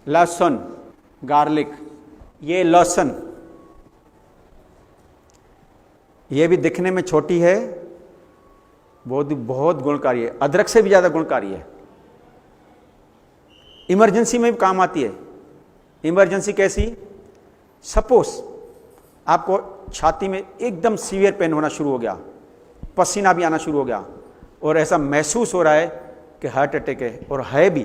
लहसुन, गार्लिक, ये लहसुन, ये भी दिखने में छोटी है, बहुत गुणकारी है, अदरक से भी ज्यादा गुणकारी है। इमरजेंसी में भी काम आती है। इमरजेंसी कैसी? सपोज आपको छाती में एकदम सीवियर पेन होना शुरू हो गया, पसीना भी आना शुरू हो गया और ऐसा महसूस हो रहा है कि हार्ट अटैक है, और है भी,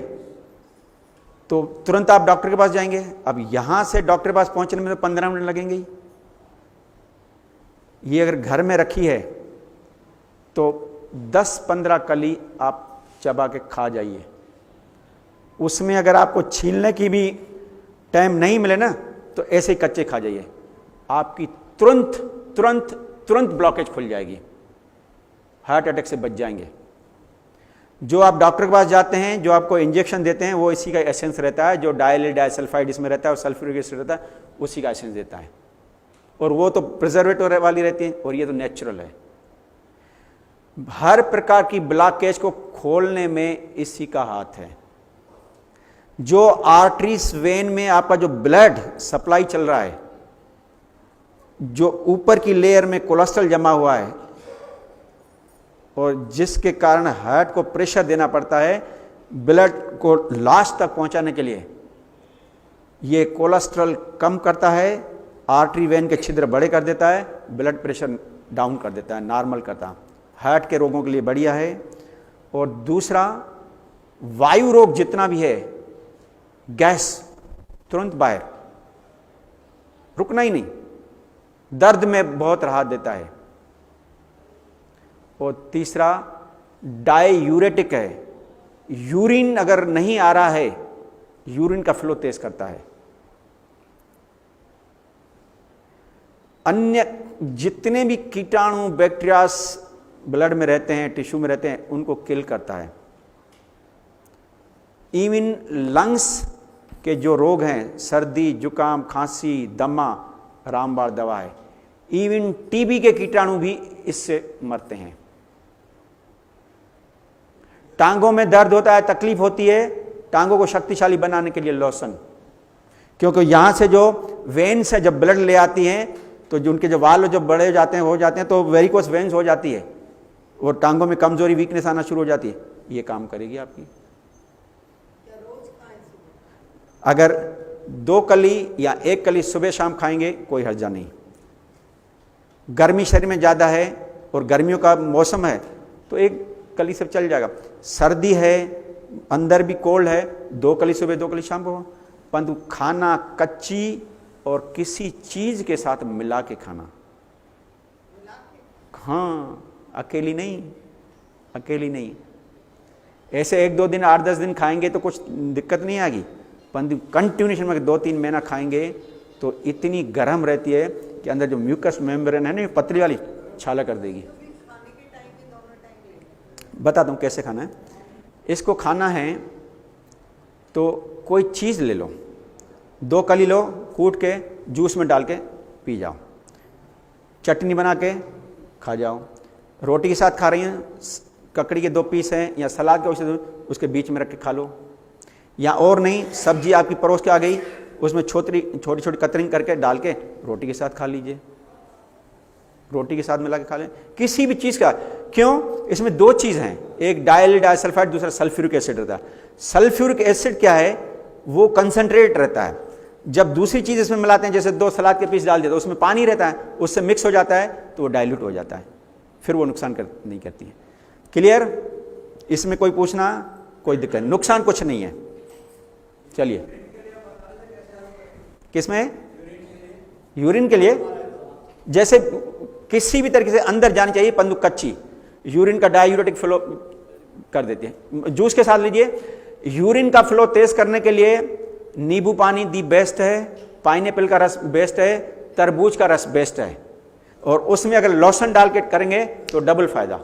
तो तुरंत आप डॉक्टर के पास जाएंगे। अब यहां से डॉक्टर के पास पहुंचने में तो 15 मिनट लगेंगे ही। ये अगर घर में रखी है तो 10-15 कली आप चबा के खा जाइए। उसमें अगर आपको छीलने की भी टाइम नहीं मिले ना, तो ऐसे ही कच्चे खा जाइए, आपकी तुरंत तुरंत तुरंत ब्लॉकेज खुल जाएगी, हार्ट अटैक से बच जाएंगे। जो आप डॉक्टर के पास जाते हैं, जो आपको इंजेक्शन देते हैं, वो इसी का एसेंस रहता है, जो डायल डाइसल्फाइड इसमें रहता है और सल्फ्यूरिक एसिड रहता है, उसी का एसेंस देता है, और वो तो प्रिजर्वेटिव वाली रहती है, और ये तो नेचुरल है। हर प्रकार की ब्लॉकेज को खोलने में इसी का हाथ है। जो आर्टरीज वेन में आपका जो ब्लड सप्लाई चल रहा है, जो ऊपर की लेयर में कोलेस्ट्रॉल जमा हुआ है और जिसके कारण हार्ट को प्रेशर देना पड़ता है ब्लड को लास्ट तक पहुंचाने के लिए, ये कोलेस्ट्रॉल कम करता है, आर्टरी वेन के छिद्र बड़े कर देता है, ब्लड प्रेशर डाउन कर देता है, नॉर्मल करता है। हार्ट के रोगों के लिए बढ़िया है। और दूसरा, वायु रोग जितना भी है, गैस तुरंत बाहर, रुकना ही नहीं, दर्द में बहुत राहत देता है। और तीसरा, डाययूरेटिक है, यूरिन अगर नहीं आ रहा है, यूरिन का फ्लो तेज करता है। अन्य जितने भी कीटाणु बैक्टीरियास ब्लड में रहते हैं, टिश्यू में रहते हैं, उनको किल करता है। इवन लंग्स के जो रोग हैं, सर्दी, जुकाम, खांसी, दमा, रामबाण दवा है। इवन टीबी के कीटाणु भी इससे मरते हैं। टांगों में दर्द होता है, तकलीफ होती है, टांगों को शक्तिशाली बनाने के लिए लहसुन, क्योंकि यहां से जो वेन से जब ब्लड ले आती हैं, तो जो उनके जो वाल जो बड़े हो जाते हैं तो वेरिकोस वेन्स हो जाती है और टांगों में कमजोरी, वीकनेस आना शुरू हो जाती है। ये काम करेगी आपकी। अगर 2 कली या 1 कली सुबह शाम खाएंगे, कोई हर्जा नहीं। गर्मी शरीर में ज्यादा है और गर्मियों का मौसम है, तो 1 कली से चल जाएगा। सर्दी है, अंदर भी कोल्ड है, 2 कली सुबह 2 कली शाम को, परंतु खाना कच्ची और किसी चीज के साथ मिला के खाना। हाँ, अकेली नहीं, अकेली नहीं। ऐसे 1-2 दिन, 8-10 दिन खाएंगे तो कुछ दिक्कत नहीं आएगी, परंतु कंटिन्यूशन में 2-3 महीना खाएंगे तो इतनी गर्म रहती है कि अंदर जो म्यूकस मेम्ब्रेन है ना, पतली वाली, छाला कर देगी। बताता हूँ कैसे खाना है। इसको खाना है तो कोई चीज़ ले लो, 2 कली लो, कूट के जूस में डाल के पी जाओ, चटनी बना के खा जाओ, रोटी के साथ खा रही हैं, ककड़ी के 2 पीस हैं या सलाद के उसके बीच में रख के खा लो, या और नहीं, सब्जी आपकी परोस के आ गई, उसमें छोटी छोटी कतरिंग करके डाल के रोटी के साथ खा लीजिए, रोटी के साथ मिला के खा लें, किसी भी चीज़ का। क्यों? इसमें 2 चीज़ हैं, एक डाइसल्फाइड, दूसरा सल्फ्यूरिक एसिड रहता है। सल्फ्यूरिक एसिड क्या है? वो कंसंट्रेट रहता है। जब दूसरी चीज़ इसमें मिलाते हैं, जैसे 2 सलाद के पीस डाल दिए तो उसमें पानी रहता है, उससे मिक्स हो जाता है तो वो डाइल्यूट हो जाता है, फिर वो नुकसान नहीं करती है। क्लियर? इसमें कोई पूछना, कोई दिक्कत नहीं, नुकसान कुछ नहीं है। चलिए, किसमें? यूरिन के लिए जैसे किसी भी तरीके से अंदर जानी चाहिए, परंतु कच्ची, यूरिन का डाययूरेटिक फ्लो कर देती है। जूस के साथ लीजिए। यूरिन का फ्लो तेज करने के लिए नींबू पानी दी बेस्ट है, पाइनएप्पल का रस बेस्ट है, तरबूज का रस बेस्ट है, और उसमें अगर लहसुन डाल के करेंगे तो डबल फायदा।